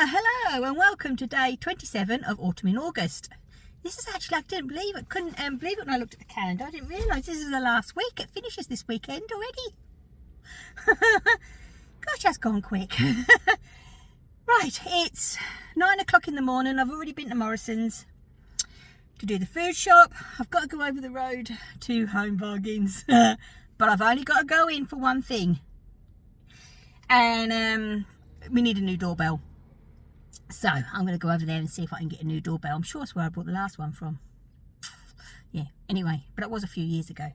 Hello and welcome to day 27 of autumn in August. This is actually, I didn't believe it, couldn't believe it when I looked at the calendar. I didn't realise this is the last week. It finishes this weekend already. Gosh, that's gone quick. Right, it's 9 o'clock in the morning. I've already been to Morrison's to do the food shop. I've got to go over the road to Home Bargains, but I've only got to go in for one thing. And we need a new doorbell. So I'm going to go over there and see if I can get a new doorbell. I'm sure it's where I bought the last one from. Yeah, anyway, but it was a few years ago.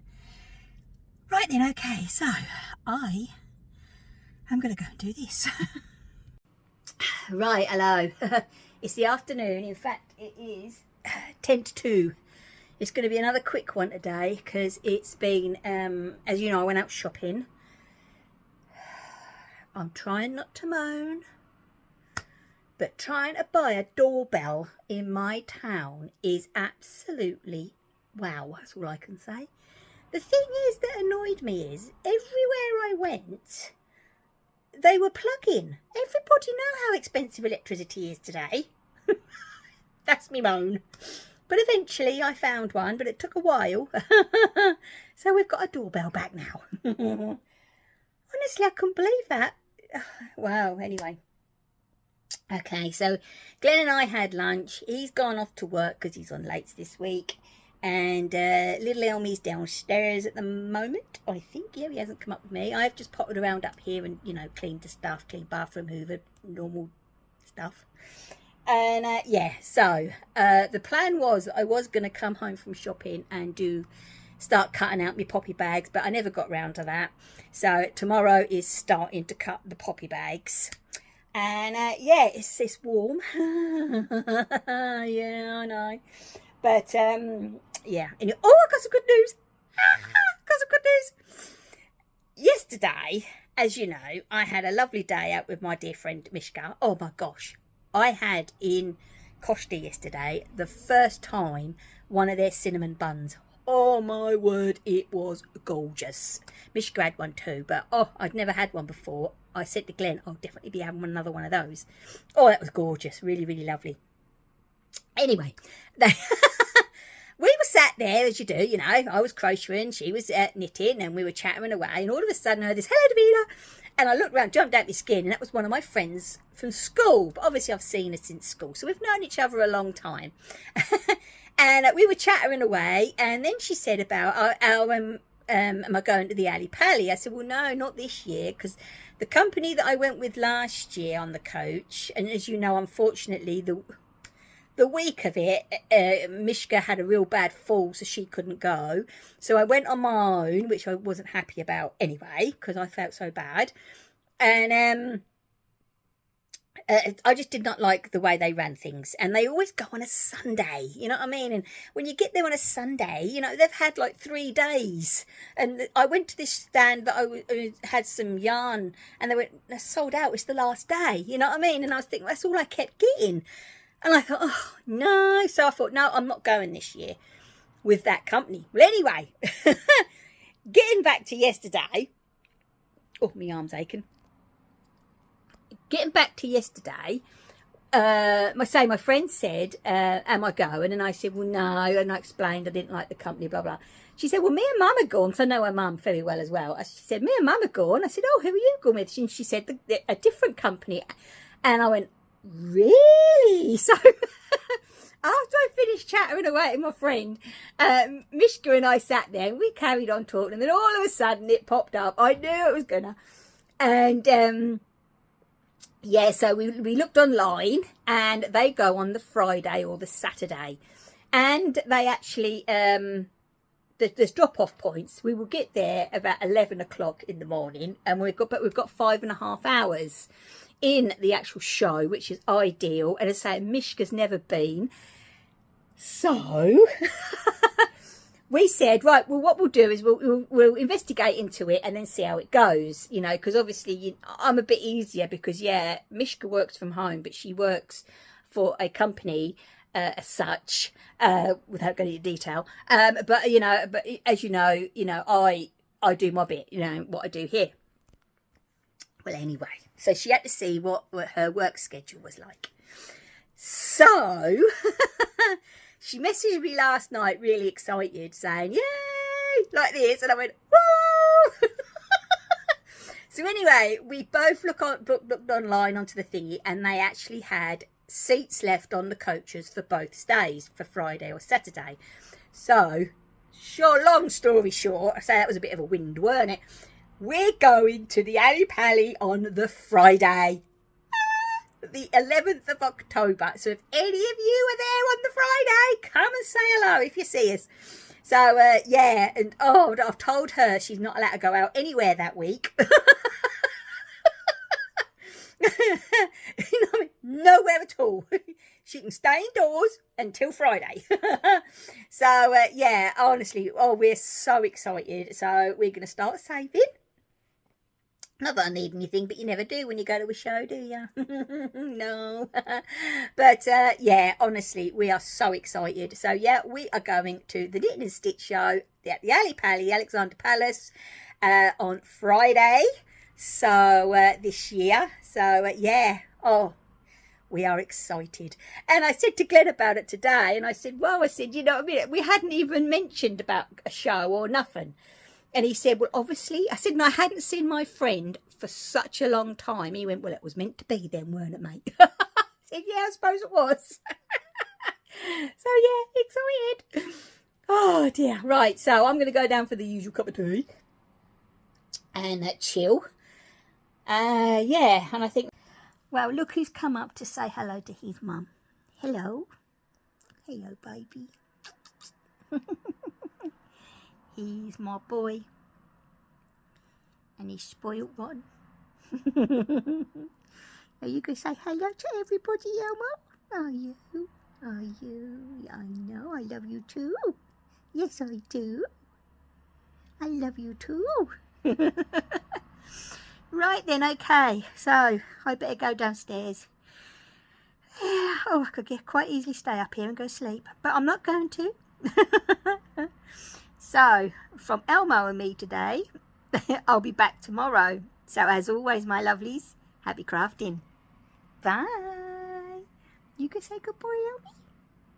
Right then, okay, so I'm going to go and do this. Right, hello. It's the afternoon. In fact, it is 10 to 2. It's going to be another quick one today because it's been, as you know, I went out shopping. I'm trying not to moan, but trying to buy a doorbell in my town is absolutely wow. That's all I can say. The thing is that annoyed me is everywhere I went, they were plug-in. Everybody know how expensive electricity is today. That's me moan. But eventually I found one, but it took a while. So we've got a doorbell back now. Honestly, I couldn't believe that. Wow, anyway. Okay, so Glenn and I had lunch. He's gone off to work because he's on lates this week. And little Elmy's downstairs at the moment, I think. Yeah, he hasn't come up with me. I've just potted around up here and, you know, cleaned the stuff, cleaned bathroom hoover, normal stuff. And yeah, so the plan was I was going to come home from shopping and start cutting out my poppy bags, but I never got round to that. So tomorrow is starting to cut the poppy bags. And yeah, it's warm. Yeah, I know. But yeah. Anyway, oh, I got some good news. Got some good news. Yesterday, as you know, I had a lovely day out with my dear friend Mishka. Oh my gosh. I had in Costa yesterday the first time one of their cinnamon buns. Oh my word, it was gorgeous. Mishka had one too, but oh, I'd never had one before. I said to Glenn, I'll definitely be having another one of those. Oh, that was gorgeous. Really, really lovely. Anyway, we were sat there, as you do, you know. I was crocheting, she was knitting, and we were chattering away. And all of a sudden, I heard this, hello, Davina. And I looked around, jumped out my skin, and that was one of my friends from school. But obviously, I've seen her since school. So we've known each other a long time. And we were chattering away. And then she said about, am I going to the Ali Pally? I said, well, no, not this year. Because the company that I went with last year on the coach, and as you know, unfortunately, the week of it, Mishka had a real bad fall, so she couldn't go. So I went on my own, which I wasn't happy about anyway, because I felt so bad. And I just did not like the way they ran things. And they always go on a Sunday, you know what I mean? And when you get there on a Sunday, you know, they've had like 3 days. And I went to this stand that I had some yarn, and they went, they're sold out, it's the last day, you know what I mean? And I was thinking, that's all I kept getting. And I thought, oh, no. So I thought, no, I'm not going this year with that company. Well, anyway, getting back to yesterday. Oh, my arm's aching. Getting back to yesterday, my friend said, am I going? And I said, well, no. And I explained I didn't like the company, blah, blah. She said, well, me and Mum are gone. Because I know her mum very well as well. She said, me and Mum are gone. I said, oh, who are you going with? And she said, a different company. And I went, really? So after I finished chattering away with my friend, Mishka and I sat there and we carried on talking, and then all of a sudden it popped up. I knew it was gonna. And yeah, so we looked online, and they go on the Friday or the Saturday, and they actually there's drop-off points. We will get there about 11 o'clock in the morning, and we've got 5.5 hours in the actual show, which is ideal. And as I say, Mishka's never been. So we said, right, well, what we'll do is we'll investigate into it and then see how it goes, you know, because obviously I'm a bit easier because, yeah, Mishka works from home, but she works for a company as such, without going into detail. But, you know, as you know, I do my bit, you know, what I do here. Well, anyway, So she had to see what her work schedule was like. So she messaged me last night really excited saying, yay, like this. And I went, woo! So anyway, we both looked online onto the thingy, and they actually had seats left on the coaches for both days, for Friday or Saturday. So, long story short, I say that was a bit of a wind, weren't it? We're going to the Ali Pally on the Friday, the 11th of October. So if any of you are there on the Friday, come and say hello if you see us. So, yeah, and I've told her she's not allowed to go out anywhere that week. Nowhere at all. She can stay indoors until Friday. So, yeah, honestly, we're so excited. So we're going to start saving. Not that I need anything, but you never do when you go to a show, do you? No. But, yeah, honestly, we are so excited. So, yeah, we are going to the Knitting and Stitch show at the Ali Pally, Alexandra Palace, on Friday. So, this year. So, yeah. We are excited. And I said to Glenn about it today, and I said, you know what I mean? We hadn't even mentioned about a show or nothing. And he said, well, obviously, I said, no, I hadn't seen my friend for such a long time. He went, well, it was meant to be then, weren't it, mate? I said, yeah, I suppose it was. So, yeah, excited. Oh, dear. Right, so I'm going to go down for the usual cup of tea and chill. Yeah, and I think, well, look who's come up to say hello to his mum. Hello. Hello, baby. He's my boy. And he's spoiled one. Are you going to say hello to everybody, Elmo? Are you? Are you? I know. I love you too. Yes, I do. I love you too. Right then, okay. So, I better go downstairs. Yeah, I could quite easily stay up here and go sleep. But I'm not going to. So, from Elmo and me today, I'll be back tomorrow. So, as always, my lovelies, happy crafting. Bye. You can say good boy, Elmy.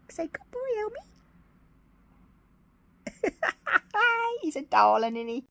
Say good boy, Elmy. He's a darling, isn't he?